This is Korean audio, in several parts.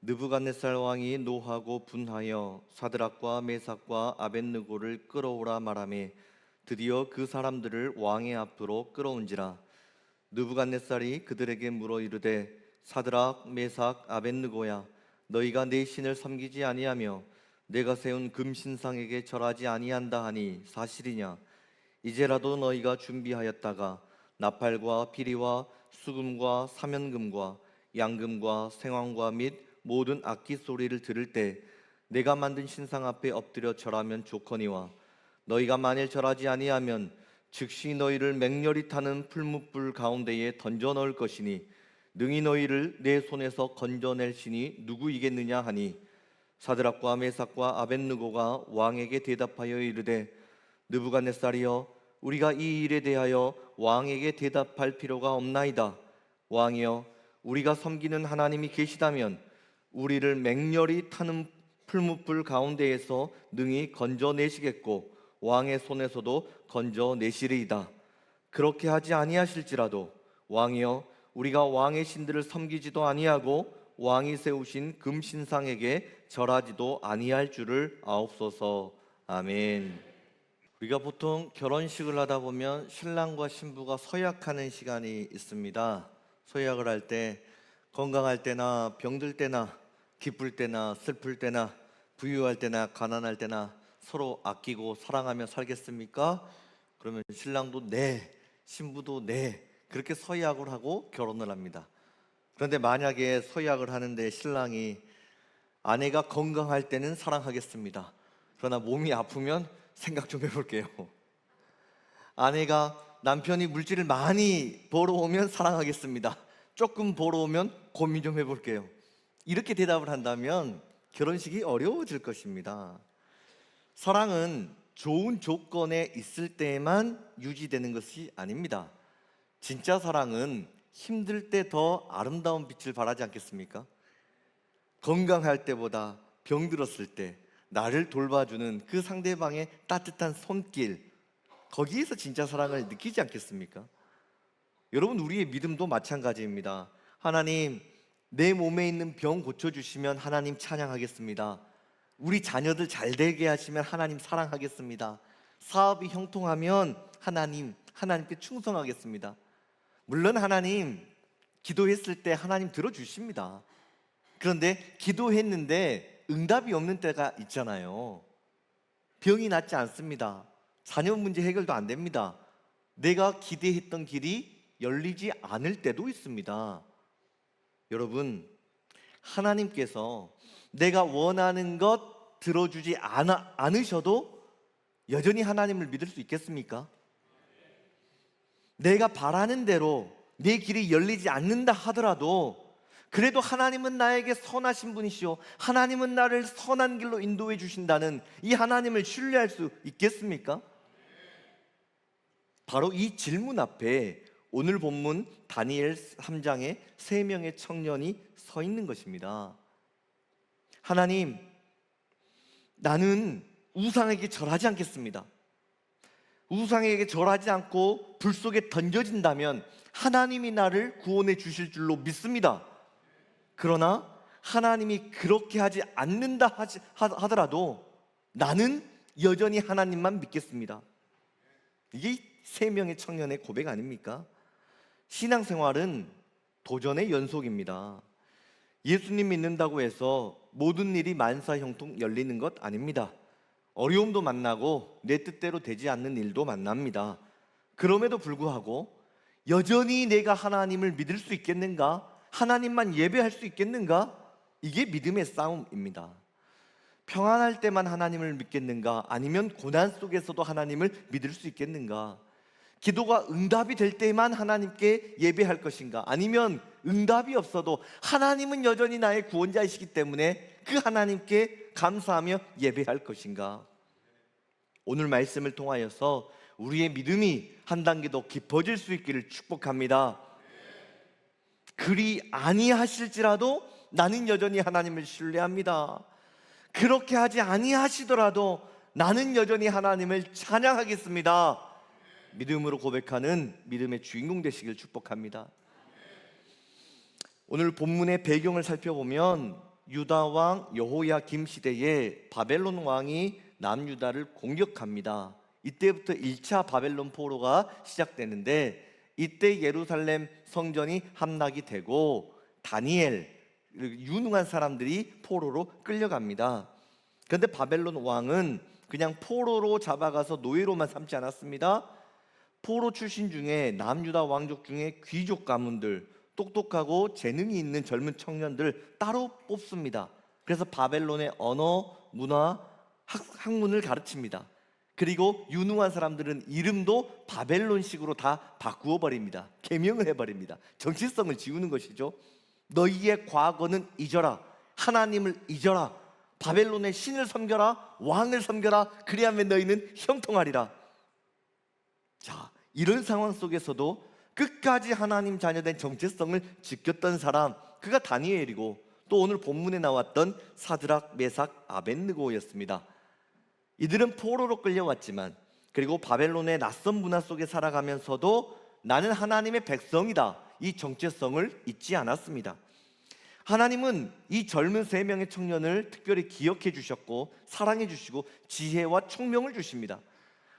느부갓네살 왕이 노하고 분하여 사드락과 메삭과 아벳느고를 끌어오라 말하매 드디어 그 사람들을 왕의 앞으로 끌어온지라. 느부갓네살이 그들에게 물어 이르되 사드락 메삭 아벳느고야, 너희가 내 신을 섬기지 아니하며 내가 세운 금신상에게 절하지 아니한다 하니 사실이냐? 이제라도 너희가 준비하였다가 나팔과 피리와 수금과 사면금과 양금과 생황과 및 모든 악기 소리를 들을 때 내가 만든 신상 앞에 엎드려 절하면 좋거니와, 너희가 만일 절하지 아니하면 즉시 너희를 맹렬히 타는 풀무불 가운데에 던져 넣을 것이니 능히 너희를 내 손에서 건져낼 신이 누구이겠느냐 하니, 사드락과 메삭과 아벳느고가 왕에게 대답하여 이르되 느부갓네살이여, 우리가 이 일에 대하여 왕에게 대답할 필요가 없나이다. 왕이여, 우리가 섬기는 하나님이 계시다면 우리를 맹렬히 타는 풀무불 가운데에서 능히 건져내시겠고 왕의 손에서도 건져내시리이다. 그렇게 하지 아니하실지라도 왕이여, 우리가 왕의 신들을 섬기지도 아니하고 왕이 세우신 금신상에게 절하지도 아니할 줄을 아옵소서. 아멘. 우리가 보통 결혼식을 하다 보면 신랑과 신부가 서약하는 시간이 있습니다. 서약을 할 때 건강할 때나 병들 때나 기쁠 때나 슬플 때나 부유할 때나 가난할 때나 서로 아끼고 사랑하며 살겠습니까? 그러면 신랑도 네, 신부도 네, 그렇게 서약을 하고 결혼을 합니다. 그런데 만약에 서약을 하는데 신랑이 아내가 건강할 때는 사랑하겠습니다, 그러나 몸이 아프면 생각 좀 해볼게요. 아내가 남편이 물질을 많이 벌어오면 사랑하겠습니다, 조금 벌어오면 고민 좀 해볼게요, 이렇게 대답을 한다면 결혼식이 어려워질 것입니다. 사랑은 좋은 조건에 있을 때만 유지되는 것이 아닙니다. 진짜 사랑은 힘들 때 더 아름다운 빛을 발하지 않겠습니까? 건강할 때보다 병들었을 때 나를 돌봐주는 그 상대방의 따뜻한 손길, 거기에서 진짜 사랑을 느끼지 않겠습니까? 여러분, 우리의 믿음도 마찬가지입니다. 하나님, 내 몸에 있는 병 고쳐주시면 하나님 찬양하겠습니다. 우리 자녀들 잘 되게 하시면 하나님 사랑하겠습니다. 사업이 형통하면 하나님께 충성하겠습니다. 물론 하나님, 기도했을 때 하나님 들어주십니다. 그런데 기도했는데 응답이 없는 때가 있잖아요. 병이 낫지 않습니다. 자녀 문제 해결도 안 됩니다. 내가 기대했던 길이 열리지 않을 때도 있습니다. 여러분, 하나님께서 내가 원하는 것 들어주지 않으셔도 여전히 하나님을 믿을 수 있겠습니까? 내가 바라는 대로 내 길이 열리지 않는다 하더라도 그래도 하나님은 나에게 선하신 분이시오, 하나님은 나를 선한 길로 인도해 주신다는 이 하나님을 신뢰할 수 있겠습니까? 바로 이 질문 앞에 오늘 본문 다니엘 3장에 3명의 청년이 서 있는 것입니다. 하나님, 나는 우상에게 절하지 않겠습니다. 우상에게 절하지 않고 불 속에 던져진다면 하나님이 나를 구원해 주실 줄로 믿습니다. 그러나 하나님이 그렇게 하지 않는다 하더라도 나는 여전히 하나님만 믿겠습니다. 이게 3명의 청년의 고백 아닙니까? 신앙생활은 도전의 연속입니다. 예수님 믿는다고 해서 모든 일이 만사형통 열리는 것 아닙니다. 어려움도 만나고 내 뜻대로 되지 않는 일도 만납니다. 그럼에도 불구하고 여전히 내가 하나님을 믿을 수 있겠는가? 하나님만 예배할 수 있겠는가? 이게 믿음의 싸움입니다. 평안할 때만 하나님을 믿겠는가? 아니면 고난 속에서도 하나님을 믿을 수 있겠는가? 기도가 응답이 될 때만 하나님께 예배할 것인가? 아니면 응답이 없어도 하나님은 여전히 나의 구원자이시기 때문에 그 하나님께 감사하며 예배할 것인가? 오늘 말씀을 통하여서 우리의 믿음이 한 단계 더 깊어질 수 있기를 축복합니다. 그리 아니하실지라도 나는 여전히 하나님을 신뢰합니다. 그렇게 하지 아니하시더라도 나는 여전히 하나님을 찬양하겠습니다. 믿음으로 고백하는 믿음의 주인공 되시길 축복합니다. 오늘 본문의 배경을 살펴보면 유다 왕 여호야김 시대에 바벨론 왕이 남유다를 공격합니다. 이때부터 1차 바벨론 포로가 시작되는데, 이때 예루살렘 성전이 함락이 되고 다니엘, 유능한 사람들이 포로로 끌려갑니다. 그런데 바벨론 왕은 그냥 포로로 잡아가서 노예로만 삼지 않았습니다. 포로 출신 중에 남유다 왕족 중에 귀족 가문들, 똑똑하고 재능이 있는 젊은 청년들 따로 뽑습니다. 그래서 바벨론의 언어, 문화, 학문을 가르칩니다. 그리고 유능한 사람들은 이름도 바벨론식으로 다 바꾸어 버립니다. 개명을 해버립니다. 정체성을 지우는 것이죠. 너희의 과거는 잊어라. 하나님을 잊어라. 바벨론의 신을 섬겨라. 왕을 섬겨라. 그리하면 너희는 형통하리라. 자, 이런 상황 속에서도 끝까지 하나님 자녀된 정체성을 지켰던 사람, 그가 다니엘이고 또 오늘 본문에 나왔던 사드락, 메삭, 아벳느고였습니다. 이들은 포로로 끌려왔지만, 그리고 바벨론의 낯선 문화 속에 살아가면서도 나는 하나님의 백성이다, 이 정체성을 잊지 않았습니다. 하나님은 이 젊은 3명의 청년을 특별히 기억해 주셨고 사랑해 주시고 지혜와 총명을 주십니다.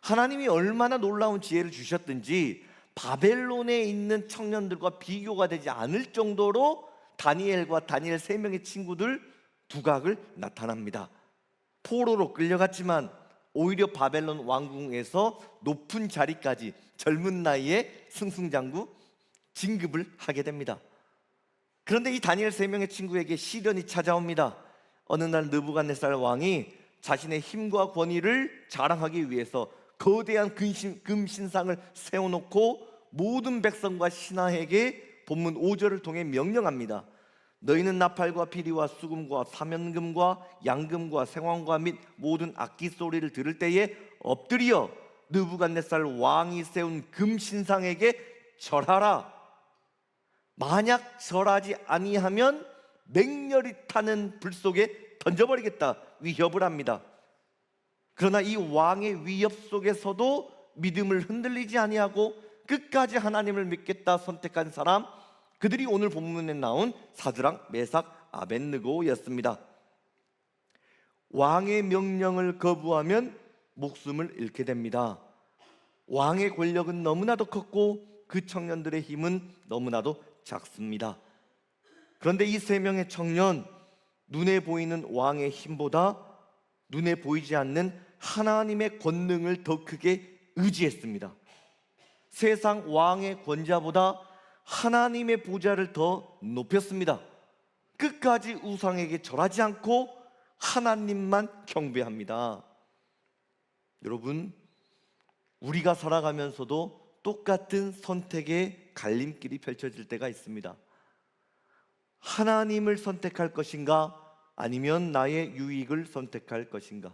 하나님이 얼마나 놀라운 지혜를 주셨든지 바벨론에 있는 청년들과 비교가 되지 않을 정도로 다니엘과 다니엘 3명의 친구들 두각을 나타납니다. 포로로 끌려갔지만 오히려 바벨론 왕궁에서 높은 자리까지 젊은 나이에 승승장구 진급을 하게 됩니다. 그런데 이 다니엘 3명의 친구에게 시련이 찾아옵니다. 어느 날 느부갓네살 왕이 자신의 힘과 권위를 자랑하기 위해서 거대한 금신상을 세워놓고 모든 백성과 신하에게 본문 5절을 통해 명령합니다. 너희는 나팔과 피리와 수금과 사면금과 양금과 생황과 및 모든 악기 소리를 들을 때에 엎드려 느부갓네살 왕이 세운 금신상에게 절하라. 만약 절하지 아니하면 맹렬히 타는 불 속에 던져버리겠다 위협을 합니다. 그러나 이 왕의 위협 속에서도 믿음을 흔들리지 아니하고 끝까지 하나님을 믿겠다 선택한 사람, 그들이 오늘 본문에 나온 사드락, 메삭, 아벳느고였습니다. 왕의 명령을 거부하면 목숨을 잃게 됩니다. 왕의 권력은 너무나도 컸고 그 청년들의 힘은 너무나도 작습니다. 그런데 이 3명의 청년, 눈에 보이는 왕의 힘보다 눈에 보이지 않는 하나님의 권능을 더 크게 의지했습니다. 세상 왕의 권자보다 하나님의 보좌를 더 높였습니다. 끝까지 우상에게 절하지 않고 하나님만 경배합니다. 여러분, 우리가 살아가면서도 똑같은 선택의 갈림길이 펼쳐질 때가 있습니다. 하나님을 선택할 것인가, 아니면 나의 유익을 선택할 것인가?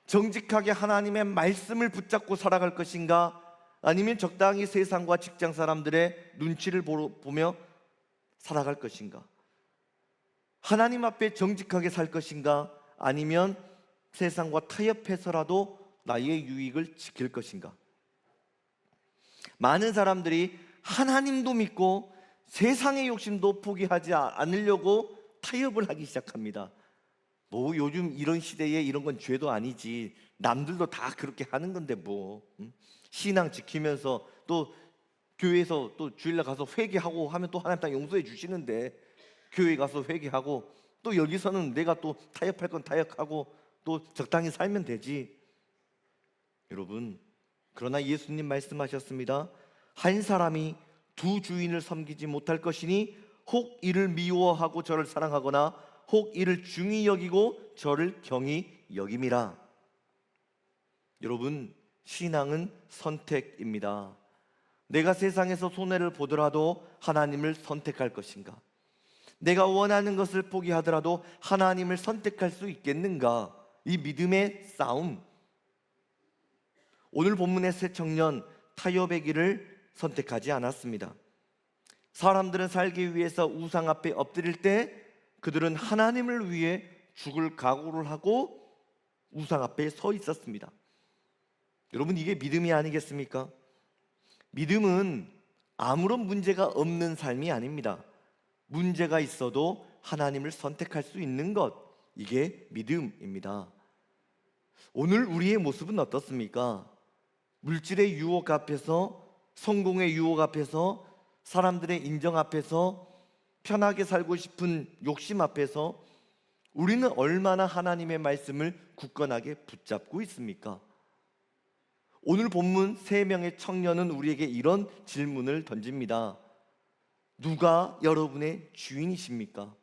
정직하게 하나님의 말씀을 붙잡고 살아갈 것인가, 아니면 적당히 세상과 직장 사람들의 눈치를 보며 살아갈 것인가? 하나님 앞에 정직하게 살 것인가, 아니면 세상과 타협해서라도 나의 유익을 지킬 것인가? 많은 사람들이 하나님도 믿고 세상의 욕심도 포기하지 않으려고 타협을 하기 시작합니다. 뭐 요즘 이런 시대에 이런 건 죄도 아니지, 남들도 다 그렇게 하는 건데 뭐, 신앙 지키면서 또 교회에서 또 주일날 가서 회개하고 하면 또 하나님 다 용서해 주시는데, 교회 가서 회개하고 또 여기서는 내가 또 타협할 건 타협하고 또 적당히 살면 되지. 여러분, 그러나 예수님 말씀하셨습니다. 한 사람이 두 주인을 섬기지 못할 것이니 혹 이를 미워하고 저를 사랑하거나 혹 이를 중히 여기고 저를 경히 여김이라. 여러분, 신앙은 선택입니다. 내가 세상에서 손해를 보더라도 하나님을 선택할 것인가? 내가 원하는 것을 포기하더라도 하나님을 선택할 수 있겠는가? 이 믿음의 싸움. 오늘 본문의 세 청년, 타협의 길을 선택하지 않았습니다. 사람들은 살기 위해서 우상 앞에 엎드릴 때 그들은 하나님을 위해 죽을 각오를 하고 우상 앞에 서 있었습니다. 여러분, 이게 믿음이 아니겠습니까? 믿음은 아무런 문제가 없는 삶이 아닙니다. 문제가 있어도 하나님을 선택할 수 있는 것, 이게 믿음입니다. 오늘 우리의 모습은 어떻습니까? 물질의 유혹 앞에서, 성공의 유혹 앞에서, 사람들의 인정 앞에서, 편하게 살고 싶은 욕심 앞에서 우리는 얼마나 하나님의 말씀을 굳건하게 붙잡고 있습니까? 오늘 본문 3명의 청년은 우리에게 이런 질문을 던집니다. 누가 여러분의 주인이십니까?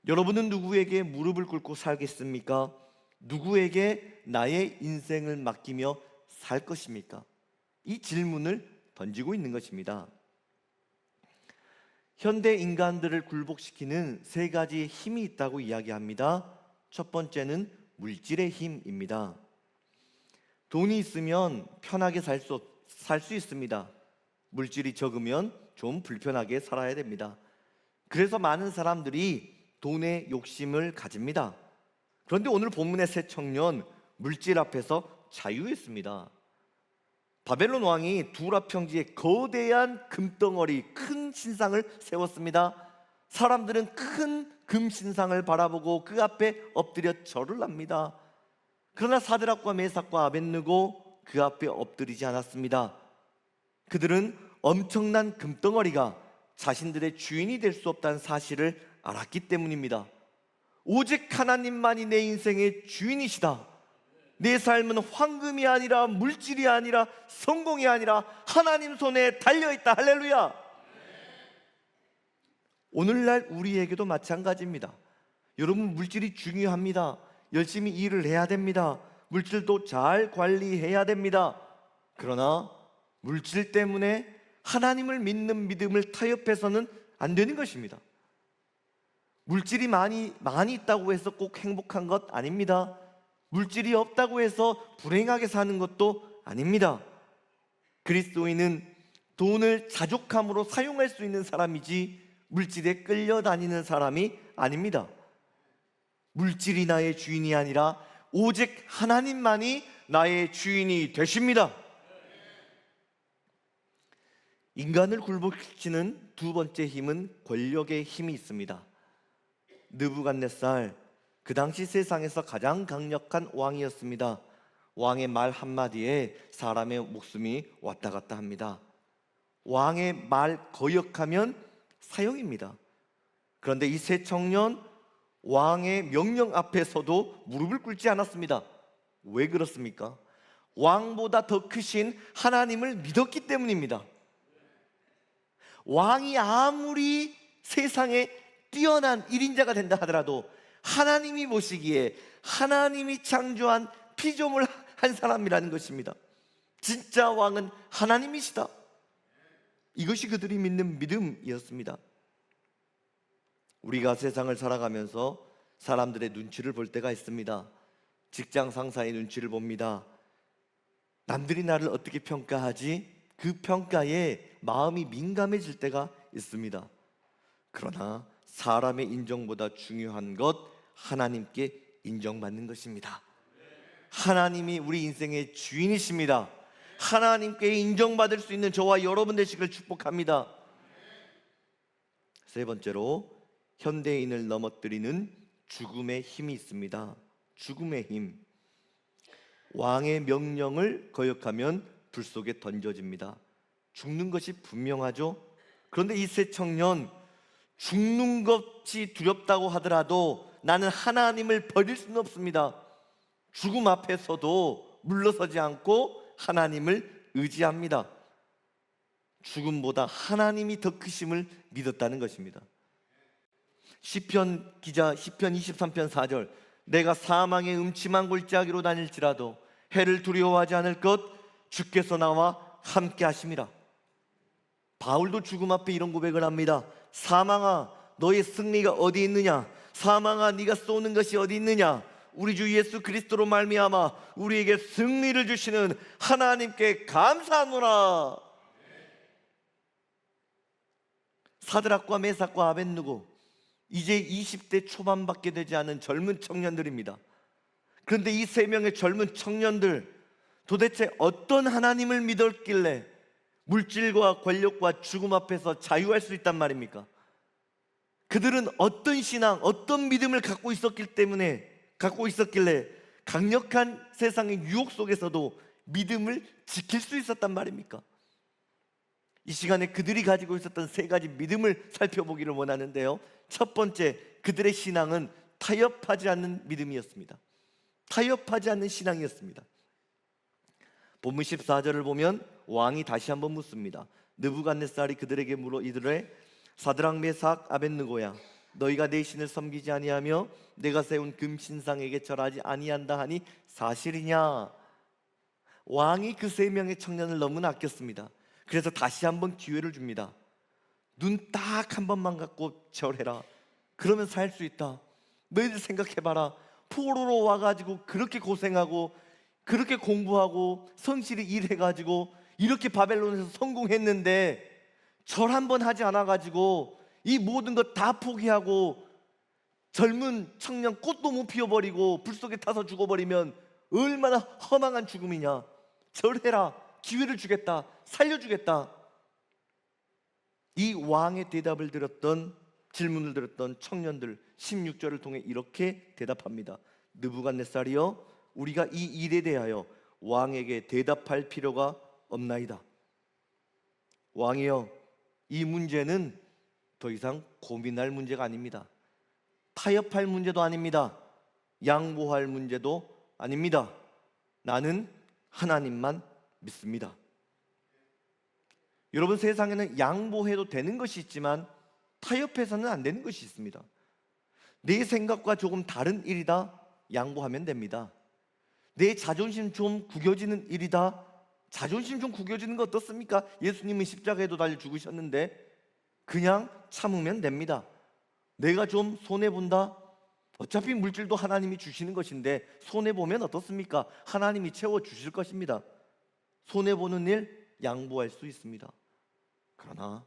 여러분은 누구에게 무릎을 꿇고 살겠습니까? 누구에게 나의 인생을 맡기며 살 것입니까? 이 질문을 던지고 있는 것입니다. 현대 인간들을 굴복시키는 3가지의 힘이 있다고 이야기합니다. 첫 번째는 물질의 힘입니다. 돈이 있으면 편하게 살 수 있습니다. 물질이 적으면 좀 불편하게 살아야 됩니다. 그래서 많은 사람들이 돈에 욕심을 가집니다. 그런데 오늘 본문의 3 청년, 물질 앞에서 자유했습니다. 바벨론 왕이 두라 평지에 거대한 금덩어리, 큰 신상을 세웠습니다. 사람들은 큰 금신상을 바라보고 그 앞에 엎드려 절을 합니다. 그러나 사드락과 메삭과 아벳느고 그 앞에 엎드리지 않았습니다. 그들은 엄청난 금덩어리가 자신들의 주인이 될 수 없다는 사실을 알았기 때문입니다. 오직 하나님만이 내 인생의 주인이시다. 내 삶은 황금이 아니라, 물질이 아니라, 성공이 아니라 하나님 손에 달려있다. 할렐루야. 오늘날 우리에게도 마찬가지입니다. 여러분, 물질이 중요합니다. 열심히 일을 해야 됩니다. 물질도 잘 관리해야 됩니다. 그러나 물질 때문에 하나님을 믿는 믿음을 타협해서는 안 되는 것입니다. 물질이 많이 있다고 해서 꼭 행복한 것 아닙니다. 물질이 없다고 해서 불행하게 사는 것도 아닙니다. 그리스도인은 돈을 자족함으로 사용할 수 있는 사람이지 물질에 끌려다니는 사람이 아닙니다. 물질이 나의 주인이 아니라 오직 하나님만이 나의 주인이 되십니다. 인간을 굴복시키는 2번째 힘은 권력의 힘이 있습니다. 느부갓네살, 그 당시 세상에서 가장 강력한 왕이었습니다. 왕의 말 한마디에 사람의 목숨이 왔다 갔다 합니다. 왕의 말 거역하면 사형입니다. 그런데 이 3 청년, 왕의 명령 앞에서도 무릎을 꿇지 않았습니다. 왜 그렇습니까? 왕보다 더 크신 하나님을 믿었기 때문입니다. 왕이 아무리 세상에 뛰어난 1인자가 된다 하더라도 하나님이 보시기에 하나님이 창조한 피조물 한 사람이라는 것입니다. 진짜 왕은 하나님이시다. 이것이 그들이 믿는 믿음이었습니다. 우리가 세상을 살아가면서 사람들의 눈치를 볼 때가 있습니다. 직장 상사의 눈치를 봅니다. 남들이 나를 어떻게 평가하지? 그 평가에 마음이 민감해질 때가 있습니다. 그러나 사람의 인정보다 중요한 것, 하나님께 인정받는 것입니다. 하나님이 우리 인생의 주인이십니다. 하나님께 인정받을 수 있는 저와 여러분 되시길 축복합니다. 3번째로 현대인을 넘어뜨리는 죽음의 힘이 있습니다. 죽음의 힘. 왕의 명령을 거역하면 불 속에 던져집니다. 죽는 것이 분명하죠. 그런데 이 3 청년, 죽는 것이 두렵다고 하더라도 나는 하나님을 버릴 수는 없습니다. 죽음 앞에서도 물러서지 않고 하나님을 의지합니다. 죽음보다 하나님이 더 크심을 믿었다는 것입니다. 시편 기자 시편 23편 4절, 내가 사망의 음침한 골짜기로 다닐지라도 해를 두려워하지 않을 것, 주께서 나와 함께 하심이라. 바울도 죽음 앞에 이런 고백을 합니다. 사망아, 너의 승리가 어디 있느냐? 사망아, 네가 쏘는 것이 어디 있느냐? 우리 주 예수 그리스도로 말미암아 우리에게 승리를 주시는 하나님께 감사하노라. 사드락과 메삭과 아벳느고, 이제 20대 초반밖에 되지 않은 젊은 청년들입니다. 그런데 이 3명의 젊은 청년들, 도대체 어떤 하나님을 믿었길래 물질과 권력과 죽음 앞에서 자유할 수 있단 말입니까? 그들은 어떤 신앙, 어떤 믿음을 갖고 있었길래 강력한 세상의 유혹 속에서도 믿음을 지킬 수 있었단 말입니까? 이 시간에 그들이 가지고 있었던 세 가지 믿음을 살펴보기를 원하는데요. 첫 번째, 그들의 신앙은 타협하지 않는 믿음이었습니다. 타협하지 않는 신앙이었습니다. 본문 14절을 보면 왕이 다시 한번 묻습니다. 느부갓네살이 그들에게 물어 이르되 사드락 메삭 아벳느고야, 너희가 내 신을 섬기지 아니하며 내가 세운 금신상에게 절하지 아니한다 하니 사실이냐? 왕이 그 세 명의 청년을 너무나 아꼈습니다. 그래서 다시 한번 기회를 줍니다. 눈 딱 한 번만 갖고 절해라. 그러면 살 수 있다. 너희들 생각해봐라. 포로로 와가지고 그렇게 고생하고 그렇게 공부하고 성실히 일해가지고 이렇게 바벨론에서 성공했는데 절 한 번 하지 않아가지고 이 모든 것 다 포기하고 젊은 청년 꽃도 못 피워버리고 불 속에 타서 죽어버리면 얼마나 허망한 죽음이냐. 절해라. 기회를 주겠다. 살려주겠다. 이 왕의 질문을 들었던 청년들 16절을 통해 이렇게 대답합니다. 느부갓네살이여, 우리가 이 일에 대하여 왕에게 대답할 필요가 없나이다. 왕이여, 이 문제는 더 이상 고민할 문제가 아닙니다. 타협할 문제도 아닙니다. 양보할 문제도 아닙니다. 나는 하나님만 믿습니다. 여러분, 세상에는 양보해도 되는 것이 있지만 타협해서는 안 되는 것이 있습니다. 내 생각과 조금 다른 일이다, 양보하면 됩니다. 내 자존심 좀 구겨지는 일이다, 자존심 좀 구겨지는 거 어떻습니까? 예수님은 십자가에도 달려 죽으셨는데 그냥 참으면 됩니다. 내가 좀 손해본다, 어차피 물질도 하나님이 주시는 것인데 손해보면 어떻습니까? 하나님이 채워주실 것입니다. 손해보는 일 양보할 수 있습니다. 그러나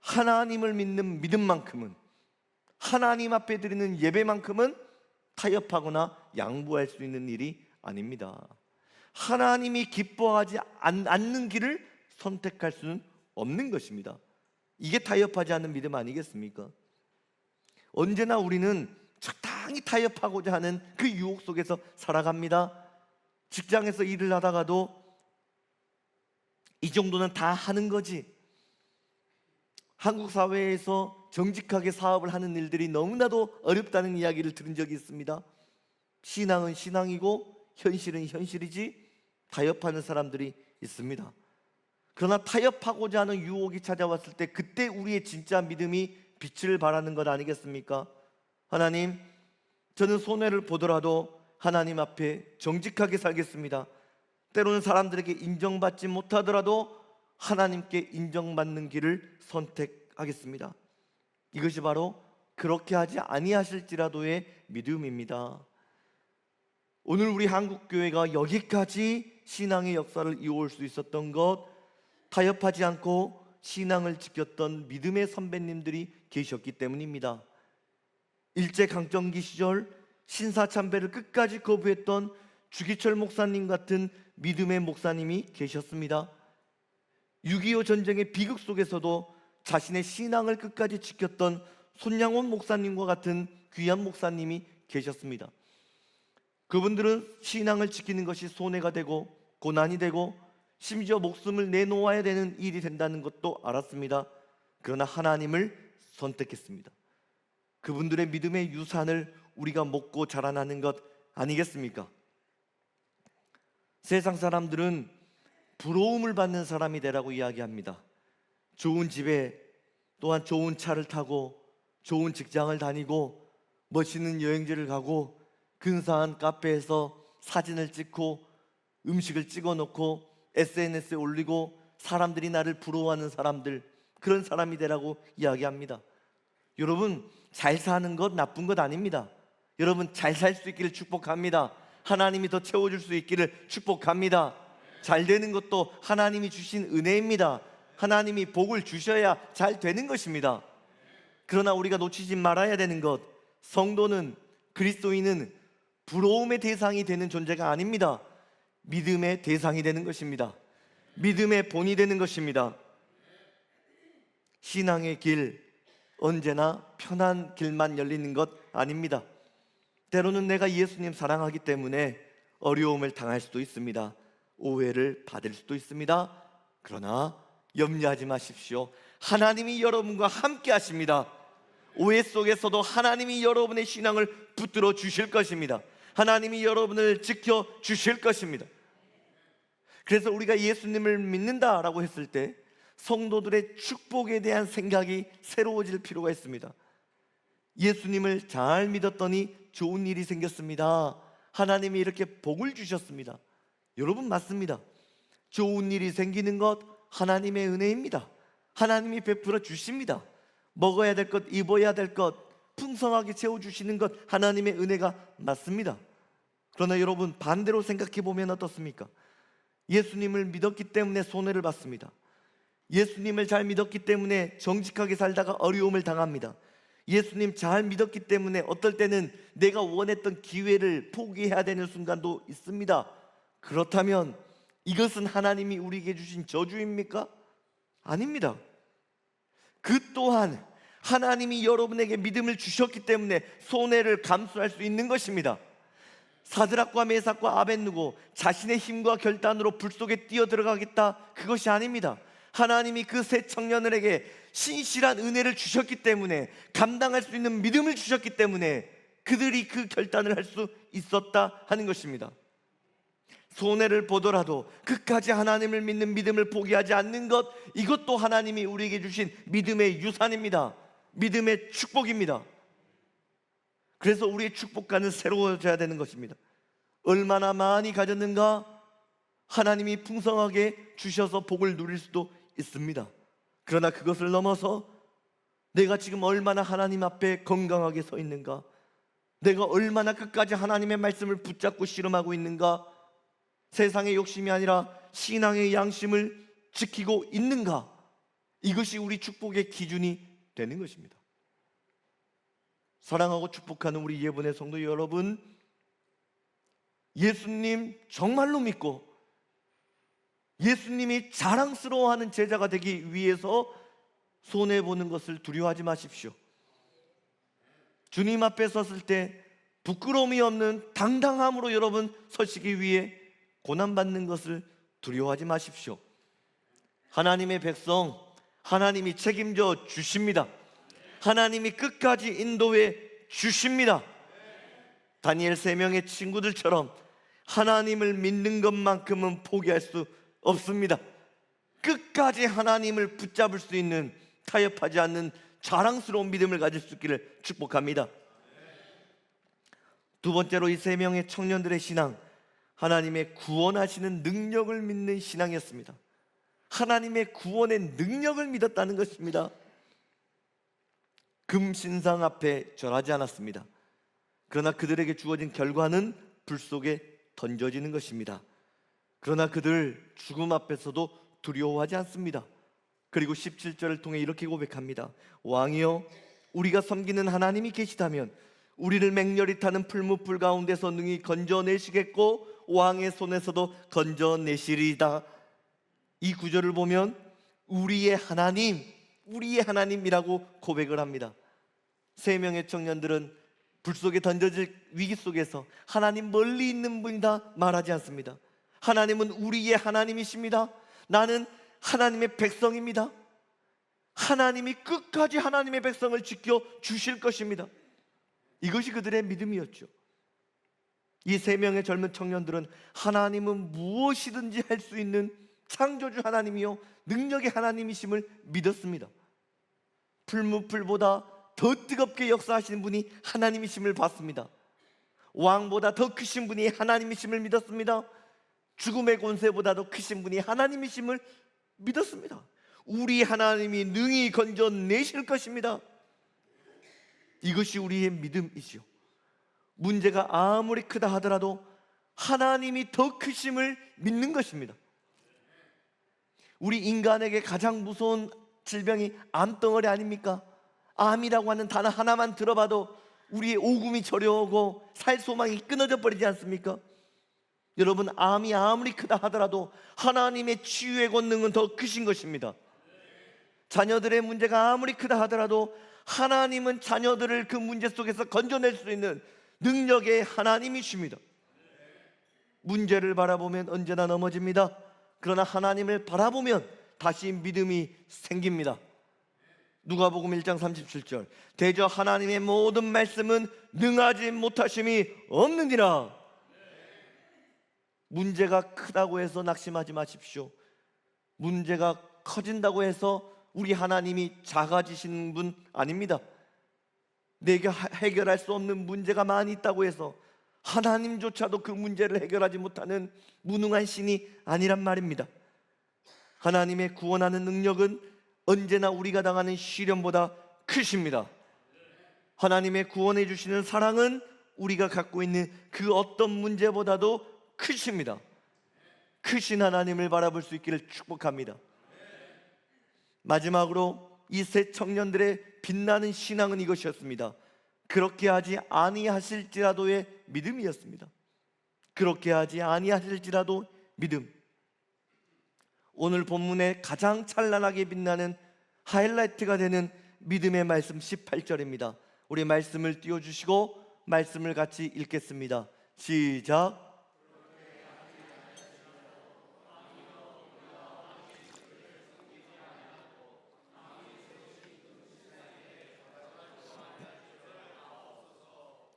하나님을 믿는 믿음만큼은, 하나님 앞에 드리는 예배만큼은 타협하거나 양보할 수 있는 일이 아닙니다. 하나님이 기뻐하지 않는 길을 선택할 수는 없는 것입니다. 이게 타협하지 않는 믿음 아니겠습니까? 언제나 우리는 적당히 타협하고자 하는 그 유혹 속에서 살아갑니다. 직장에서 일을 하다가도 이 정도는 다 하는 거지. 한국 사회에서 정직하게 사업을 하는 일들이 너무나도 어렵다는 이야기를 들은 적이 있습니다. 신앙은 신앙이고 현실은 현실이지 타협하는 사람들이 있습니다. 그러나 타협하고자 하는 유혹이 찾아왔을 때 그때 우리의 진짜 믿음이 빛을 발하는 것 아니겠습니까? 하나님, 저는 손해를 보더라도 하나님 앞에 정직하게 살겠습니다. 때로는 사람들에게 인정받지 못하더라도 하나님께 인정받는 길을 선택하겠습니다. 이것이 바로 그렇게 하지 아니하실지라도의 믿음입니다. 오늘 우리 한국교회가 여기까지 신앙의 역사를 이어올 수 있었던 것, 타협하지 않고 신앙을 지켰던 믿음의 선배님들이 계셨기 때문입니다. 일제강점기 시절 신사참배를 끝까지 거부했던 주기철 목사님 같은 믿음의 목사님이 계셨습니다. 6.25 전쟁의 비극 속에서도 자신의 신앙을 끝까지 지켰던 손양원 목사님과 같은 귀한 목사님이 계셨습니다. 그분들은 신앙을 지키는 것이 손해가 되고 고난이 되고 심지어 목숨을 내놓아야 되는 일이 된다는 것도 알았습니다. 그러나 하나님을 선택했습니다. 그분들의 믿음의 유산을 우리가 먹고 자라나는 것 아니겠습니까? 세상 사람들은 부러움을 받는 사람이 되라고 이야기합니다. 좋은 집에, 또한 좋은 차를 타고 좋은 직장을 다니고 멋있는 여행지를 가고 근사한 카페에서 사진을 찍고 음식을 찍어 놓고 SNS에 올리고 사람들이 나를 부러워하는 사람들, 그런 사람이 되라고 이야기합니다. 여러분, 잘 사는 것 나쁜 것 아닙니다. 여러분, 잘 살 수 있기를 축복합니다. 하나님이 더 채워줄 수 있기를 축복합니다. 잘 되는 것도 하나님이 주신 은혜입니다. 하나님이 복을 주셔야 잘 되는 것입니다. 그러나 우리가 놓치지 말아야 되는 것, 성도는, 그리스도인은 부러움의 대상이 되는 존재가 아닙니다. 믿음의 대상이 되는 것입니다. 믿음의 본이 되는 것입니다. 신앙의 길, 언제나 편한 길만 열리는 것 아닙니다. 때로는 내가 예수님 사랑하기 때문에 어려움을 당할 수도 있습니다. 오해를 받을 수도 있습니다. 그러나 염려하지 마십시오. 하나님이 여러분과 함께 하십니다. 오해 속에서도 하나님이 여러분의 신앙을 붙들어 주실 것입니다. 하나님이 여러분을 지켜 주실 것입니다. 그래서 우리가 예수님을 믿는다라고 했을 때 성도들의 축복에 대한 생각이 새로워질 필요가 있습니다. 예수님을 잘 믿었더니 좋은 일이 생겼습니다. 하나님이 이렇게 복을 주셨습니다. 여러분, 맞습니다. 좋은 일이 생기는 것 하나님의 은혜입니다. 하나님이 베풀어 주십니다. 먹어야 될 것, 입어야 될 것 풍성하게 채워주시는 것 하나님의 은혜가 맞습니다. 그러나 여러분, 반대로 생각해 보면 어떻습니까? 예수님을 믿었기 때문에 손해를 받습니다. 예수님을 잘 믿었기 때문에 정직하게 살다가 어려움을 당합니다. 예수님 잘 믿었기 때문에 어떨 때는 내가 원했던 기회를 포기해야 되는 순간도 있습니다. 그렇다면 이것은 하나님이 우리에게 주신 저주입니까? 아닙니다. 그 또한 하나님이 여러분에게 믿음을 주셨기 때문에 손해를 감수할 수 있는 것입니다. 사드락과 메삭과 아벳느고 자신의 힘과 결단으로 불 속에 뛰어들어가겠다, 그것이 아닙니다. 하나님이 그 세 청년들에게 신실한 은혜를 주셨기 때문에, 감당할 수 있는 믿음을 주셨기 때문에 그들이 그 결단을 할 수 있었다 하는 것입니다. 손해를 보더라도 끝까지 하나님을 믿는 믿음을 포기하지 않는 것, 이것도 하나님이 우리에게 주신 믿음의 유산입니다. 믿음의 축복입니다. 그래서 우리의 축복과는 새로워져야 되는 것입니다. 얼마나 많이 가졌는가? 하나님이 풍성하게 주셔서 복을 누릴 수도 있습니다. 그러나 그것을 넘어서 내가 지금 얼마나 하나님 앞에 건강하게 서 있는가? 내가 얼마나 끝까지 하나님의 말씀을 붙잡고 씨름하고 있는가? 세상의 욕심이 아니라 신앙의 양심을 지키고 있는가? 이것이 우리 축복의 기준이 되는 것입니다. 사랑하고 축복하는 우리 예분의 성도 여러분, 예수님 정말로 믿고 예수님이 자랑스러워하는 제자가 되기 위해서 손해보는 것을 두려워하지 마십시오. 주님 앞에 섰을 때 부끄러움이 없는 당당함으로 여러분 서시기 위해 고난받는 것을 두려워하지 마십시오. 하나님의 백성, 하나님이 책임져 주십니다. 하나님이 끝까지 인도해 주십니다. 다니엘 3명의 친구들처럼 하나님을 믿는 것만큼은 포기할 수 없습니다. 끝까지 하나님을 붙잡을 수 있는, 타협하지 않는 자랑스러운 믿음을 가질 수 있기를 축복합니다. 두 번째로 이 3명의 청년들의 신앙, 하나님의 구원하시는 능력을 믿는 신앙이었습니다. 하나님의 구원의 능력을 믿었다는 것입니다. 금신상 앞에 절하지 않았습니다. 그러나 그들에게 주어진 결과는 불 속에 던져지는 것입니다. 그러나 그들 죽음 앞에서도 두려워하지 않습니다. 그리고 17절을 통해 이렇게 고백합니다. 왕이여, 우리가 섬기는 하나님이 계시다면 우리를 맹렬히 타는 풀무불 가운데서 능히 건져내시겠고 왕의 손에서도 건져내시리이다. 이 구절을 보면 우리의 하나님이라고 고백을 합니다. 3명의 청년들은 불 속에 던져질 위기 속에서 하나님 멀리 있는 분이다 말하지 않습니다. 하나님은 우리의 하나님이십니다. 나는 하나님의 백성입니다. 하나님이 끝까지 하나님의 백성을 지켜 주실 것입니다. 이것이 그들의 믿음이었죠. 이 3명의 젊은 청년들은 하나님은 무엇이든지 할 수 있는 창조주 하나님이요 능력의 하나님이심을 믿었습니다. 풀무불보다 더 뜨겁게 역사하시는 분이 하나님이심을 봤습니다. 왕보다 더 크신 분이 하나님이심을 믿었습니다. 죽음의 권세보다도 크신 분이 하나님이심을 믿었습니다. 우리 하나님이 능히 건져내실 것입니다. 이것이 우리의 믿음이지요. 문제가 아무리 크다 하더라도 하나님이 더 크심을 믿는 것입니다. 우리 인간에게 가장 무서운 질병이 암덩어리 아닙니까? 암이라고 하는 단어 하나만 들어봐도 우리의 오금이 저려오고 살 소망이 끊어져 버리지 않습니까? 여러분, 암이 아무리 크다 하더라도 하나님의 치유의 권능은 더 크신 것입니다. 자녀들의 문제가 아무리 크다 하더라도 하나님은 자녀들을 그 문제 속에서 건져낼 수 있는 능력의 하나님이십니다. 문제를 바라보면 언제나 넘어집니다. 그러나 하나님을 바라보면 다시 믿음이 생깁니다. 누가복음 1장 37절, 대저 하나님의 모든 말씀은 능하지 못하심이 없느니라. 문제가 크다고 해서 낙심하지 마십시오. 문제가 커진다고 해서 우리 하나님이 작아지시는 분 아닙니다. 내가 해결할 수 없는 문제가 많이 있다고 해서 하나님조차도 그 문제를 해결하지 못하는 무능한 신이 아니란 말입니다. 하나님의 구원하는 능력은 언제나 우리가 당하는 시련보다 크십니다. 하나님의 구원해 주시는 사랑은 우리가 갖고 있는 그 어떤 문제보다도 크십니다. 크신 하나님을 바라볼 수 있기를 축복합니다. 마지막으로 이 세 청년들의 빛나는 신앙은 이것이었습니다. 그렇게 하지 아니하실지라도의 믿음이었습니다. 그렇게 하지 아니하실지라도 믿음. 오늘 본문에 가장 찬란하게 빛나는 하이라이트가 되는 믿음의 말씀 18절입니다. 우리 말씀을 띄워주시고 말씀을 같이 읽겠습니다. 시작.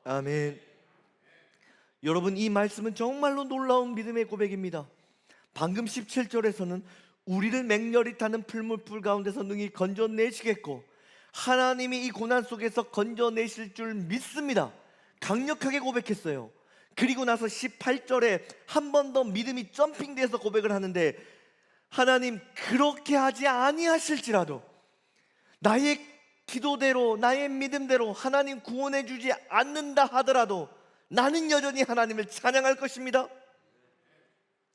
아멘. 여러분, 이 말씀은 정말로 놀라운 믿음의 고백입니다. 방금 17절에서는 우리를 맹렬히 타는 풀물불 가운데서 능히 건져내시겠고 하나님이 이 고난 속에서 건져내실 줄 믿습니다. 강력하게 고백했어요. 그리고 나서 18절에 한 번 더 믿음이 점핑돼서 고백을 하는데, 하나님 그렇게 하지 아니하실지라도 나의 기도대로 나의 믿음대로 하나님 구원해 주지 않는다 하더라도 나는 여전히 하나님을 찬양할 것입니다.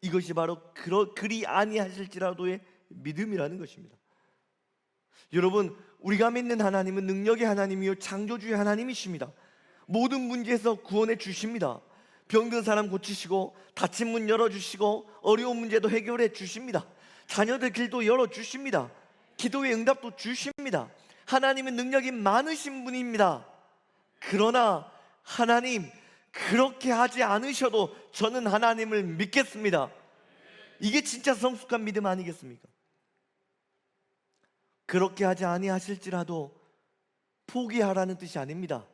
이것이 바로 그리 아니하실지라도의 믿음이라는 것입니다. 여러분, 우리가 믿는 하나님은 능력의 하나님이요 창조주의 하나님이십니다. 모든 문제에서 구원해 주십니다. 병든 사람 고치시고 닫힌 문 열어주시고 어려운 문제도 해결해 주십니다. 자녀들 길도 열어주십니다. 기도의 응답도 주십니다. 하나님은 능력이 많으신 분입니다. 그러나 하나님 그렇게 하지 않으셔도 저는 하나님을 믿겠습니다. 이게 진짜 성숙한 믿음 아니겠습니까? 그렇게 하지 아니하실지라도 포기하라는 뜻이 아닙니다.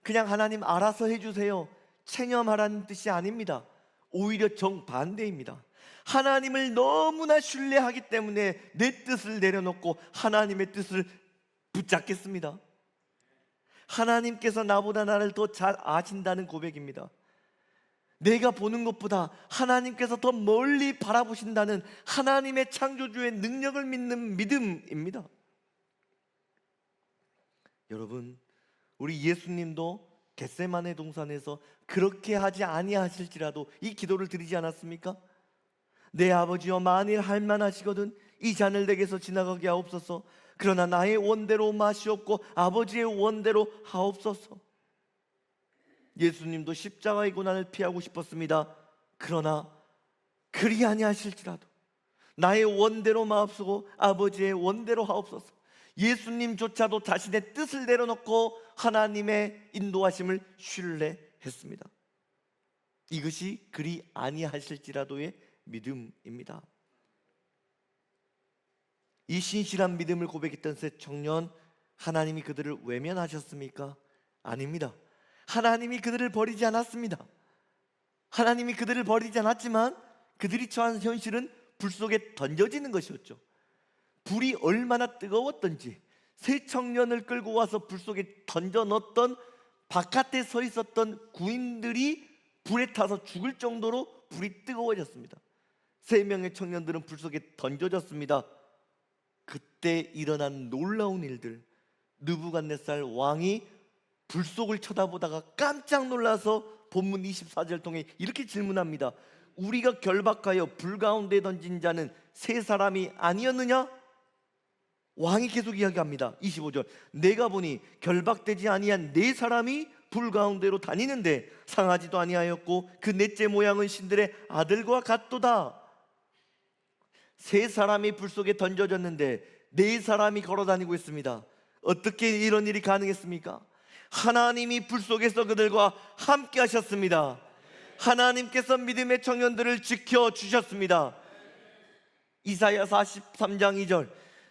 그냥 하나님 알아서 해주세요, 체념하라는 뜻이 아닙니다. 오히려 정반대입니다. 하나님을 너무나 신뢰하기 때문에 내 뜻을 내려놓고 하나님의 뜻을 붙잡겠습니다. 하나님께서 나보다 나를 더 잘 아신다는 고백입니다. 내가 보는 것보다 하나님께서 더 멀리 바라보신다는 하나님의 창조주의 능력을 믿는 믿음입니다. 여러분, 우리 예수님도 겟세마네 동산에서 그렇게 하지 아니하실지라도 이 기도를 드리지 않았습니까? 내 아버지여, 만일 할만하시거든 이 잔을 내게서 지나가게 하옵소서. 그러나 나의 원대로 마시옵고 아버지의 원대로 하옵소서. 예수님도 십자가의 고난을 피하고 싶었습니다. 그러나 그리 아니하실지라도 나의 원대로 마옵소고 아버지의 원대로 하옵소서. 예수님조차도 자신의 뜻을 내려놓고 하나님의 인도하심을 신뢰했습니다. 이것이 그리 아니하실지라도의 믿음입니다. 이 신실한 믿음을 고백했던 세 청년, 하나님이 그들을 외면하셨습니까? 아닙니다. 하나님이 그들을 버리지 않았습니다. 하나님이 그들을 버리지 않았지만 그들이 처한 현실은 불 속에 던져지는 것이었죠. 불이 얼마나 뜨거웠던지 세 청년을 끌고 와서 불 속에 던져 넣었던 바깥에 서 있었던 구인들이 불에 타서 죽을 정도로 불이 뜨거워졌습니다. 세 명의 청년들은 불 속에 던져졌습니다. 그때 일어난 놀라운 일들, 느부갓네살 왕이 불 속을 쳐다보다가 깜짝 놀라서 본문 24절 통해 이렇게 질문합니다. 우리가 결박하여 불 가운데 던진 자는 세 사람이 아니었느냐? 왕이 계속 이야기합니다. 25절, 내가 보니 결박되지 아니한 네 사람이 불 가운데로 다니는데 상하지도 아니하였고 그 넷째 모양은 신들의 아들과 같도다. 세 사람이 불 속에 던져졌는데 네 사람이 걸어 다니고 있습니다. 어떻게 이런 일이 가능했습니까? 하나님이 불 속에서 그들과 함께 하셨습니다. 하나님께서 믿음의 청년들을 지켜주셨습니다. 이사야 43장 2절,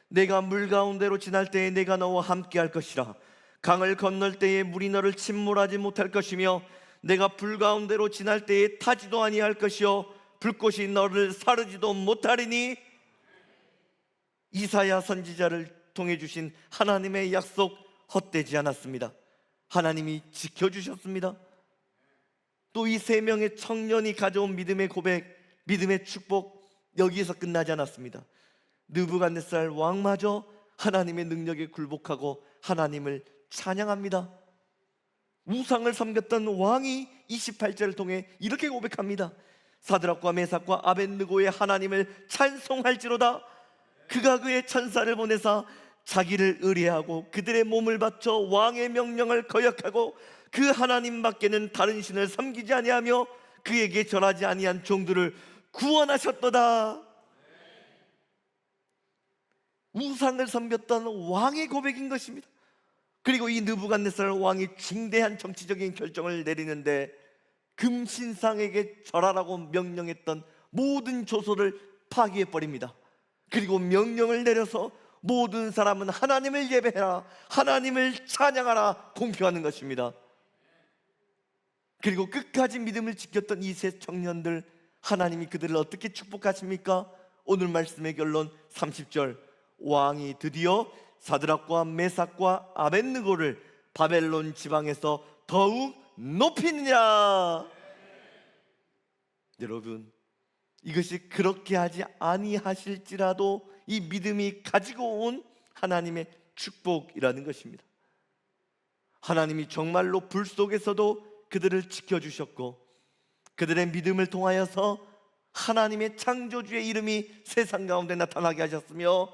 내가 물 가운데로 지날 때에 내가 너와 함께 할 것이라. 강을 건널 때에 물이 너를 침몰하지 못할 것이며 내가 불 가운데로 지날 때에 타지도 아니할 것이요 불꽃이 너를 사르지도 못하리니. 이사야 선지자를 통해 주신 하나님의 약속 헛되지 않았습니다. 하나님이 지켜주셨습니다. 또 이 세 명의 청년이 가져온 믿음의 고백, 믿음의 축복, 여기에서 끝나지 않았습니다. 느부갓네살 왕마저 하나님의 능력에 굴복하고 하나님을 찬양합니다. 우상을 섬겼던 왕이 28절을 통해 이렇게 고백합니다. 사드락과 메삭과 아벳느고의 하나님을 찬송할지로다. 그가 그의 천사를 보내사 자기를 의뢰하고 그들의 몸을 바쳐 왕의 명령을 거역하고 그 하나님 밖에는 다른 신을 섬기지 아니하며 그에게 절하지 아니한 종들을 구원하셨도다. 우상을 섬겼던 왕의 고백인 것입니다. 그리고 이 느부갓네살 왕이 중대한 정치적인 결정을 내리는데 금신상에게 절하라고 명령했던 모든 조소를 파기해버립니다. 그리고 명령을 내려서 모든 사람은 하나님을 예배해라, 하나님을 찬양하라 공표하는 것입니다. 그리고 끝까지 믿음을 지켰던 이 세 청년들, 하나님이 그들을 어떻게 축복하십니까? 오늘 말씀의 결론 30절, 왕이 드디어 사드락과 메삭과 아벳느고를 바벨론 지방에서 더욱 높이느냐. 여러분, 이것이 그렇게 하지 아니하실지라도 이 믿음이 가지고 온 하나님의 축복이라는 것입니다. 하나님이 정말로 불 속에서도 그들을 지켜주셨고 그들의 믿음을 통하여서 하나님의 창조주의 이름이 세상 가운데 나타나게 하셨으며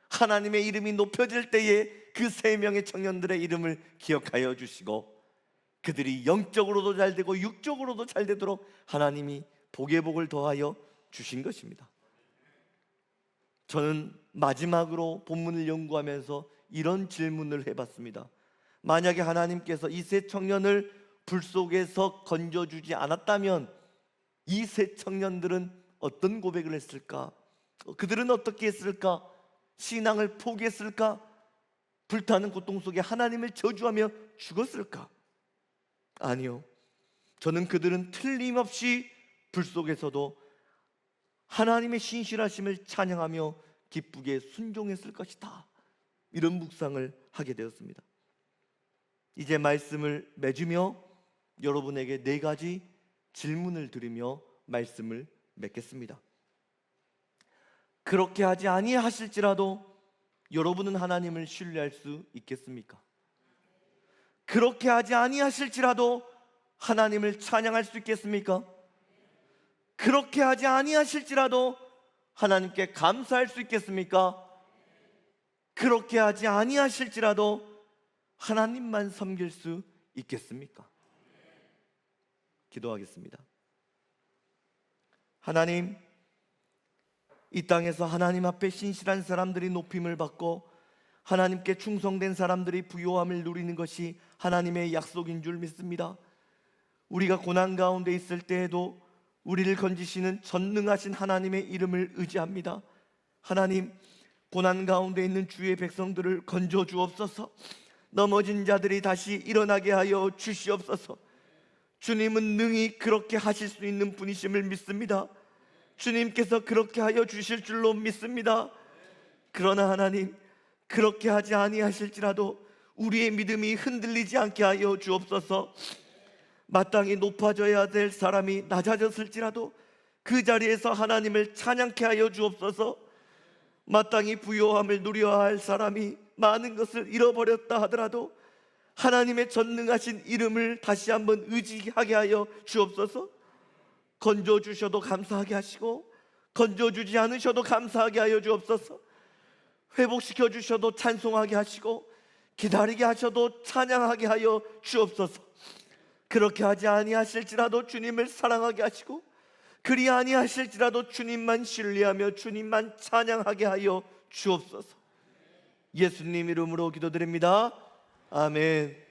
하나님의 이름이 높여질 때에 그 세 명의 청년들의 이름을 기억하여 주시고 그들이 영적으로도 잘 되고 육적으로도 잘 되도록 하나님이 복의 복을 더하여 주신 것입니다. 저는 마지막으로 본문을 연구하면서 이런 질문을 해봤습니다. 만약에 하나님께서 이 세 청년을 불 속에서 건져주지 않았다면 이 세 청년들은 어떤 고백을 했을까? 그들은 어떻게 했을까? 신앙을 포기했을까? 불타는 고통 속에 하나님을 저주하며 죽었을까? 아니요, 저는 그들은 틀림없이 불 속에서도 하나님의 신실하심을 찬양하며 기쁘게 순종했을 것이다, 이런 묵상을 하게 되었습니다. 이제 말씀을 맺으며 여러분에게 네 가지 질문을 드리며 말씀을 맺겠습니다. 그렇게 하지 아니하실지라도 여러분은 하나님을 신뢰할 수 있겠습니까? 그렇게 하지 아니하실지라도 하나님을 찬양할 수 있겠습니까? 그렇게 하지 아니하실지라도 하나님께 감사할 수 있겠습니까? 그렇게 하지 아니하실지라도 하나님만 섬길 수 있겠습니까? 기도하겠습니다. 하나님, 이 땅에서 하나님 앞에 신실한 사람들이 높임을 받고 하나님께 충성된 사람들이 부요함을 누리는 것이 하나님의 약속인 줄 믿습니다. 우리가 고난 가운데 있을 때에도 우리를 건지시는 전능하신 하나님의 이름을 의지합니다. 하나님, 고난 가운데 있는 주의 백성들을 건져 주옵소서. 넘어진 자들이 다시 일어나게 하여 주시옵소서. 주님은 능히 그렇게 하실 수 있는 분이심을 믿습니다. 주님께서 그렇게 하여 주실 줄로 믿습니다. 그러나 하나님, 그렇게 하지 아니하실지라도 우리의 믿음이 흔들리지 않게 하여 주옵소서. 마땅히 높아져야 될 사람이 낮아졌을지라도 그 자리에서 하나님을 찬양케 하여 주옵소서. 마땅히 부요함을 누려야 할 사람이 많은 것을 잃어버렸다 하더라도 하나님의 전능하신 이름을 다시 한번 의지하게 하여 주옵소서. 건져주셔도 감사하게 하시고 건져주지 않으셔도 감사하게 하여 주옵소서. 회복시켜 주셔도 찬송하게 하시고 기다리게 하셔도 찬양하게 하여 주옵소서. 그렇게 하지 아니하실지라도 주님을 사랑하게 하시고 그리 아니하실지라도 주님만 신뢰하며 주님만 찬양하게 하여 주옵소서. 예수님 이름으로 기도드립니다. 아멘.